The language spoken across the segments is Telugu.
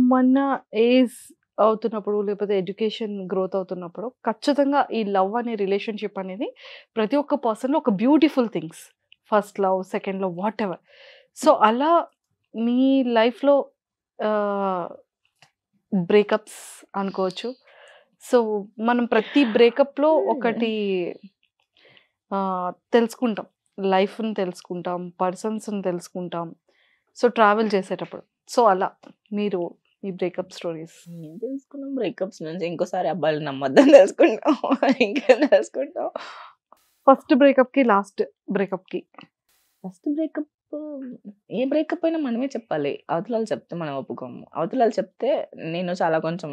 మన ఏజ్ అవుతున్నప్పుడు లేకపోతే ఎడ్యుకేషన్ గ్రోత్ అవుతున్నప్పుడు ఖచ్చితంగా ఈ లవ్ అనే రిలేషన్‌షిప్ అనేది ప్రతి ఒక్క పర్సన్‌లో ఒక beautiful things. First love, second love whatever. So, అలా మీ లైఫ్‌లో ఆహ్, బ్రేకప్స్ అనుకోవచ్చు. సో, మనం ప్రతి బ్రేకప్‌లో ఒకటి తెలుసుకుంటాం. లైఫ్‌ని తెలుసుకుంటాం. పర్సన్స్‌ని తెలుసుకుంటాం. సో, ట్రావెల్ చేసేటప్పుడు. సో, అలా మీరు మీ బ్రేకప్ స్టోరీస్. ఏం తెలుసుకున్నాం బ్రేకప్స్ నుంచి? ఇంకోసారి అబ్బాయిలని నమ్మొద్దని తెలుసుకుంటాం. ఇంకేం తెలుసుకుంటాం? ఫస్ట్ బ్రేకప్‌కి, లాస్ట్ బ్రేకప్‌కి. ఫస్ట్ బ్రేకప్ ఏ బ్రేకప్ అయినా మనమే చెప్పాలి. అవతలోళ్ళు చెప్తే మనం ఒప్పుకోము. అవతలోళ్ళు చెప్తే నేను చాలా కొంచెం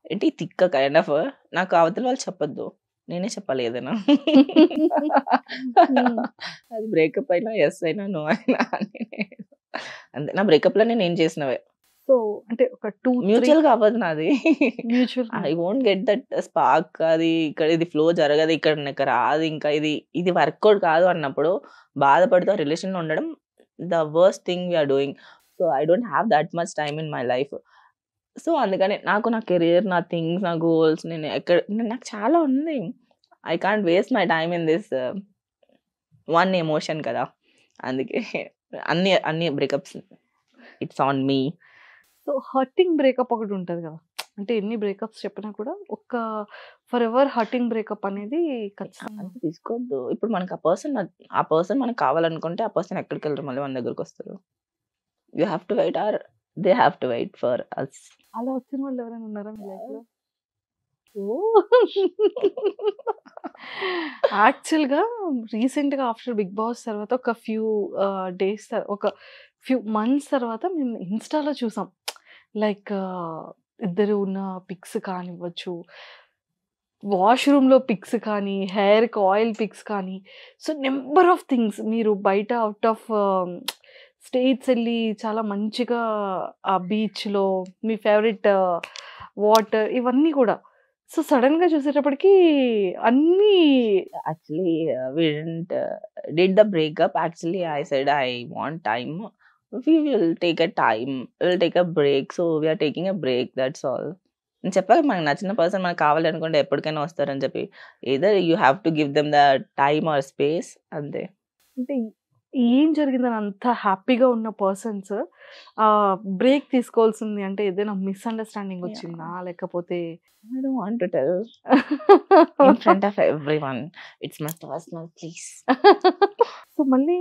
ఏంటి తిక్క కైండ్ ఆఫ్ నాకు అవతల వాళ్ళు చెప్పొద్దు. నేనే చెప్పాలి ఏదైనా. హ్మ్. అది బ్రేకప్ అయినా, యెస్ అయినా, నో అయినా నేనే అంతే. నా బ్రేకప్‌లన్నీ నేను చేసినవే. సో, అంటే ఒక 2, 3 మ్యూచువల్‌గా అవ్వదు నాది. Mutual I won't get that spark అది ఇక్కడ ఇది ఫ్లో జరగదు. ఇక్కడ నాకు రాదు. ఇంకా ఇది వర్కౌట్ కాదు అన్నప్పుడు బాధపడుతూ ఆ రిలేషన్‌లో ఉండడం the worst thing we are doing. So, I don't have that much time in my life. So, అందుకని నా కెరియర్, నా థింగ్స్, నా గోల్స్ నాకు చాలా ఉంది. I can't waste my time in this one emotion కదా! అందుకే అన్ని breakups it's on me. So, hurting breakup ఒకటి ఉంటది కదా! అంటే ఎన్ని బ్రేకప్స్ చెప్పినా కూడా ఒక ఫర్ ఎవర్ హర్టింగ్ బ్రేకప్ అనేది ఖచ్చితంగా అంత తీసుకోవద్దు. ఇప్పుడు మనకు ఆ పర్సన్ మనకు కావాలనుకుంటే ఆ పర్సన్ ఎక్కడికెళ్ళరు మళ్ళీ మన దగ్గరకొస్తారు. You have to wait or they have to wait for us. అలా వచ్చిన వాళ్ళు ఎవరైనా ఉన్నారా మీ లైఫ్‌లో? యాక్చువల్‌గా రీసెంట్‌గా ఆఫ్టర్ 'బిగ్ బాస్' తర్వాత ఒక ఫ్యూ డేస్ ఒక ఫ్యూ మంత్స్ తర్వాత మేము ఇన్‌స్టాలో చూసాం. లైక్ ఇద్దరు ఉన్న పిక్స్ కానివ్వచ్చు, వాష్‌రూమ్‌లో పిక్స్ కానీ, హెయిర్‌కి ఆయిల్ పిక్స్ కానీ, సో నంబర్ ఆఫ్ థింగ్స్ మీరు బయట ఔట్ ఆఫ్ స్టేట్స్ ఎళ్లి చాలా మంచిగా ఆ బీచ్‌లో మీ ఫేవరెట్ వాటర్ ఇవన్నీ కూడా. సో సడెన్‌గా చూసేటప్పటికి అన్నీ actually we didn't did the breakup. Actually I said I want time. We will take a time. Will take a break. So, we are taking a break that's all. నేను చెప్పాగా మనకు నచ్చిన పర్సన్ మనకు కావాలనుకుంటే ఎప్పటికైనా వస్తారని చెప్పి. Either you have to give them the time or space అంతే. అంటే ఏం జరిగిందని అంత హ్యాపీగా ఉన్న పర్సన్స్ బ్రేక్ తీసుకోవాల్సింది అంటే ఏదైనా మిస్‌అండర్‌స్టాండింగ్ యాహ్! వచ్చిందా? లేకపోతే I don't want to tell in front of everyone. It's my personal please. So మళ్ళీ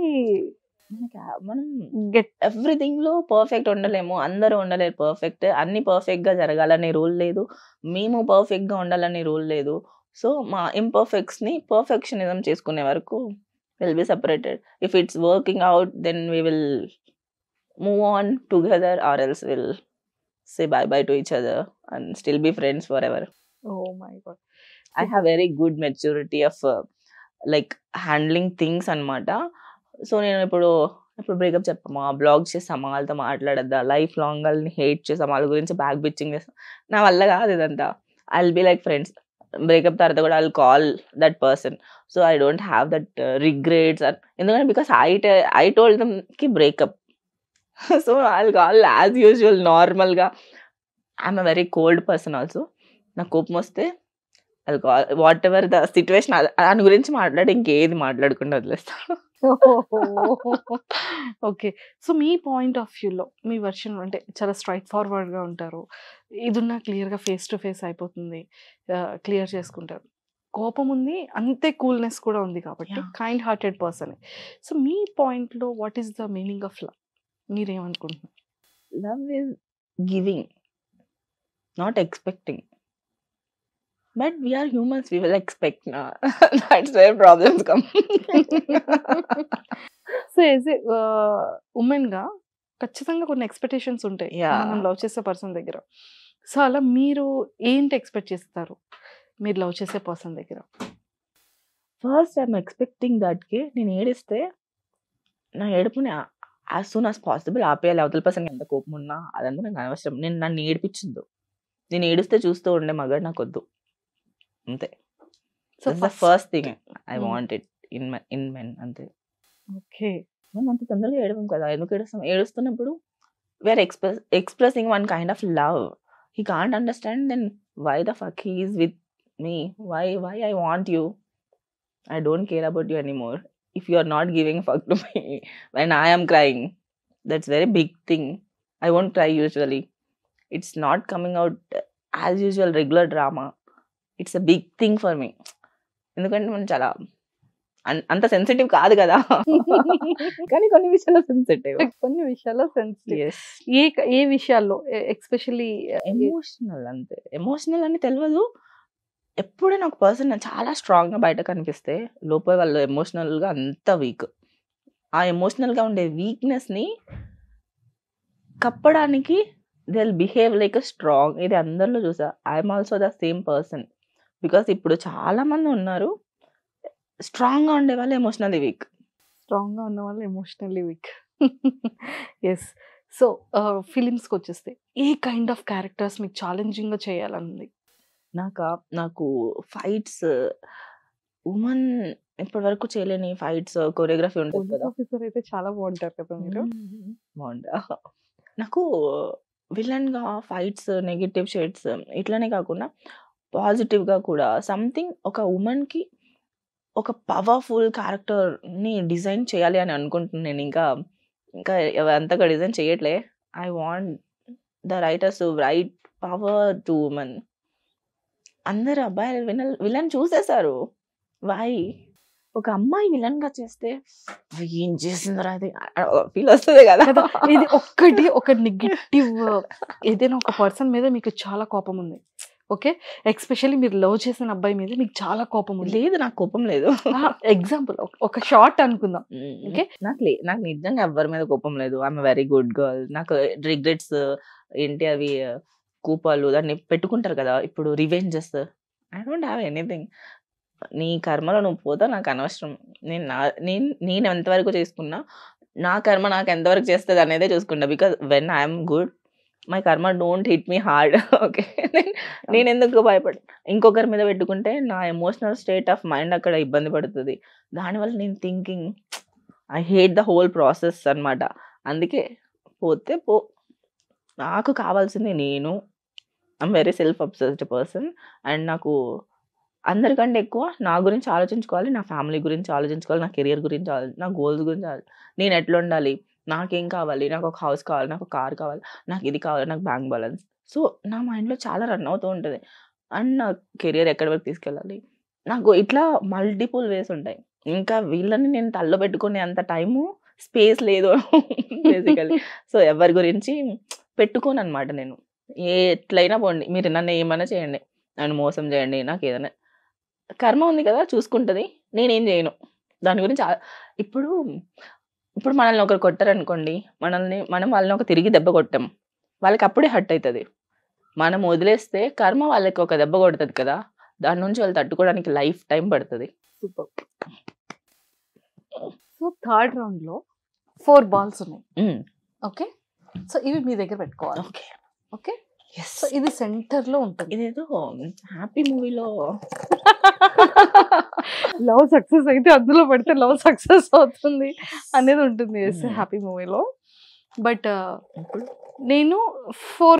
మనం గెట్ ఎవ్రీథింగ్‌లో పర్ఫెక్ట్ ఉండలేము. అందరూ ఉండలేరు పర్ఫెక్ట్. అన్నీ పర్ఫెక్ట్‌గా జరగాలనే రూల్ లేదు. మేము పర్ఫెక్ట్‌గా ఉండాలనే రూల్ లేదు. సో, మా ఇంపర్ఫెక్ట్స్‌ని పర్ఫెక్షనిజం చేసుకునే వరకు will be separated. If it's working out then we will move on together or else will say bye bye to each other and still be friends forever. Oh my god! I have super. very good maturity of like handling things అన్నమాట. సో, నేను ఇప్పుడు బ్రేకప్ చెప్పమా, బ్లాక్ చేసామా, వాళ్ళతో మాట్లాడొద్దా, లైఫ్ లాంగ్ వాళ్ళని హేట్ చేసామా, వాళ్ళ గురించి బ్యాక్ బిచ్చింగ్ చేసాం. నా వల్ల కాదు ఇదంతా. I will be like friends. Breakup తర్వాత కూడా I will call that person. So, I don't have that regrets ఎందుకంటే బికాస్ ఐ టోల్డ్ దెమ్‌కి breakup. So, I will call as usual నార్మల్‌గా. I am a very cold person also. నాకు కోపమొస్తే అది వాటెవర్ ద సిట్యుయేషన్ దాని గురించి మాట్లాడి ఇంకేది మాట్లాడకుండా వదిలేస్తా. Okay. So me point of వ్యూలో మీ వెర్షన్ అంటే చాలా స్ట్రెయిట్ ఫార్వర్డ్‌గా ఉంటారు. ఇదున్నా క్లియర్‌గా ఫేస్ టు ఫేస్ అయిపోతుంది. క్లియర్ చేసుకుంటారు. కోపం ఉంది. అంతే కూల్‌నెస్ కూడా ఉంది కాబట్టి యాహ్! కైండ్ హార్టెడ్ పర్సనే. సో మీ పాయింట్‌లో what is the meaning of love? మీరేమనుకుంటున్నారు? Love is giving, not expecting. But we are humans. We will expect నా. That's where problems come. So as a వుమెన్‌గా ఖచ్చితంగా కొన్ని ఎక్స్‌పెక్టేషన్స్ ఉంటాయి. మనం యాహ్! లవ్ చేసే పర్సన్ దగ్గర. సో అలా మీరు ఏంటి ఎక్స్‌పెక్ట్ చేస్తారు? మీరు లవ్ చేసే పర్సన్ దగ్గర? ఫస్ట్ ఐ యామ్ ఎక్స్‌పెక్టింగ్ దట్‌కి నేను ఏడిస్తే నా ఏడుపుని యాస్ సూన్ యాస్ పాసిబుల్ ఆపేయాలి. అవతల పర్సన్‌కి ఎంత కోపం ఉన్నా అదంతా నాకు అనవసరం. నన్ను ఏడిపించొద్దు. నేను ఏడుస్తే చూస్తూ ఉండే మగాడు నాకొద్దు. అంతే. So that's the first thing I హ్మ్. వాంట్ ఇట్ ఇన్ మెన్ అంతే. ఓకే. మనం అంత తొందరగా ఏడవం కదా! ఎందుకు ఏడుస్తాం? ఏడుస్తున్నప్పుడు we are expressing one kind of love. He can't understand, then why the fuck he is with me? Why I want you? I don't care about you anymore. If you are not giving a fuck to me when I am crying, that's very big thing. I won't cry usually. It's not coming out as usual regular drama. It's a big thing for me. ఎందుకంటే మనం చాలా అంత సెన్సిటివ్ కాదు కదా, కానీ కొన్ని విషయాల్లో సెన్సిటివ్. కొన్ని విషయాల్లో సెన్సిటివ్. Yes. ఏ విషయాల్లో ఎక్స్పెషల్లీ ఎమోషనల్ అంతే. ఎమోషనల్ అని తెలియదు. ఎప్పుడైనా ఒక పర్సన్ చాలా స్ట్రాంగ్ గా బయట కనిపిస్తే లోపల వాళ్ళు ఎమోషనల్ గా అంత వీక్. ఆ ఎమోషనల్ గా ఉండే వీక్నెస్ ని కప్పడానికి they will behave like a strong. ఇది అందరిలో చూసా. I'm also the same person. Because ఇప్పుడు చాలా మంది ఉన్నారు స్ట్రాంగ్ గా ఉండే వాళ్ళు ఎమోషనల్లీ వీక్. స్ట్రాంగ్ గా ఉన్న వాళ్ళు ఎమోషనల్లీ వీక్. ఎస్. సో ఫిలిమ్స్కి వచ్చేస్తే ఏ కైండ్ ఆఫ్ క్యారెక్టర్స్ మీకు ఛాలెంజింగ్ గా చేయాలనుంది? నాకు ఫైట్స్, ఉమెన్ ఇప్పటి వరకు చేయలేని ఫైట్స్, కొరియోగ్రఫీ ఉంటుంది పోలీస్ కదా. ఆఫీసర్ అయితే చాలా బాగుంటారు కదా మీరు. బాగుంటా. నాకు విలన్ గా ఫైట్స్, నెగటివ్ షేడ్స్ ఇట్లానే కాకుండా పాజిటివ్ గా కూడా సంథింగ్ ఒక ఉమెన్ కి ఒక పవర్ఫుల్ క్యారెక్టర్ ని డిజైన్ చేయాలి అని అనుకుంటున్నాను నేను. ఇంకా అంతగా డిజైన్ చేయట్లే. I want the writers to right power to women. అందరు అబ్బాయిలు విలన్ చూసేశారు. వై ఒక అమ్మాయి విలన్ గా చేస్తే ఏం చేసిందిరా అది ఫీల్ వస్తుంది కదా. కదా, ఇది ఒక నెగిటివ్ ఏదైనా ఒక పర్సన్ మీద మీకు చాలా కోపం ఉంది, ఓకే, ఎక్స్పెషల్లీ మీరు లవ్ చేసిన అబ్బాయి మీద మీకు చాలా కోపం ఉంది. లేదు, నాకు కోపం లేదు. ఎగ్జాంపుల్ ఒక షార్ట్ అనుకుందాం. ఓకే, నాకు నిజంగా ఎవరి మీద కోపం లేదు. I'm very good girl. నాకు రిగ్రెట్స్ ఏంటి అవి కూపాలు దాన్ని పెట్టుకుంటారు కదా ఇప్పుడు revenges. I don't have anything. నీ కర్మలో నువ్వు పోతా, నాకు అనవసరం. నేను ఎంతవరకు చేసుకున్నా నా కర్మ నాకు ఎంతవరకు చేస్తుంది అనేదే చూసుకుంటా. Because when I'm good my karma don't hit me hard. Okay, నేను ఎందుకు భయపడి ఇంకొకరి మీద పెట్టుకుంటే నా ఎమోషనల్ స్టేట్ ఆఫ్ మైండ్ అక్కడ ఇబ్బంది పడుతుంది. దానివల్ల నేను thinking I hate the whole process అనమాట. అందుకే పోతే పో, నాకు కావాల్సింది నేను. I'm very self obsessed person. And నాకు అందరికంటే ఎక్కువ నా గురించి ఆలోచించుకోవాలి, నా ఫ్యామిలీ గురించి ఆలోచించుకోవాలి, నా కెరియర్ గురించి నా గోల్స్ గురించి నేను ఎట్లా ఉండాలి, నాకేం కావాలి, నాకు ఒక హౌస్ కావాలి, నాకు ఒక కార్ కావాలి, నాకు ఇది కావాలి, నాకు బ్యాంక్ బ్యాలెన్స్. సో నా మైండ్లో చాలా రన్ అవుతూ ఉంటుంది. అండ్ నా కెరియర్ ఎక్కడి వరకు తీసుకెళ్ళాలి, నాకు ఇట్లా మల్టిపుల్ వేస్ ఉంటాయి. ఇంకా వీళ్ళని నేను తల్లో పెట్టుకునే అంత టైము స్పేస్ లేదు బేసికలీ. సో ఎవరి గురించి పెట్టుకోను అనమాట నేను. ఎట్లయినా పోండి, మీరు నన్ను ఏమైనా చేయండి, నన్ను మోసం చేయండి, నాకు ఏదైనా కర్మ ఉంది కదా చూసుకుంటుంది, నేనేం చేయను దాని గురించి. ఇప్పుడు మనల్ని ఒకరు కొట్టారనుకోండి, మనం వాళ్ళని ఒక తిరిగి దెబ్బ కొట్టాం, వాళ్ళకి అప్పుడే హర్ట్ అవుతుంది. మనం వదిలేస్తే కర్మ వాళ్ళకి ఒక దెబ్బ కొడుతుంది కదా, దాని నుంచి వాళ్ళు తట్టుకోవడానికి లైఫ్ టైం పడుతుంది. సూపర్. సో థర్డ్ రౌండ్ లో 4 balls ఉన్నాయి, ఓకే. సో ఇవి మీ దగ్గర పెట్టుకోవాలి, ఓకే ఓకే. సో ఇది సెంటర్ లో ఉంటుంది. ఇదేదో హ్యాపీ మూవీలో లవ్ సక్సెస్ అయితే అందులో పెడితే లవ్ సక్సెస్ అవుతుంది అనేది ఉంటుంది హ్యాపీ మూవీలో. బట్ నేను 4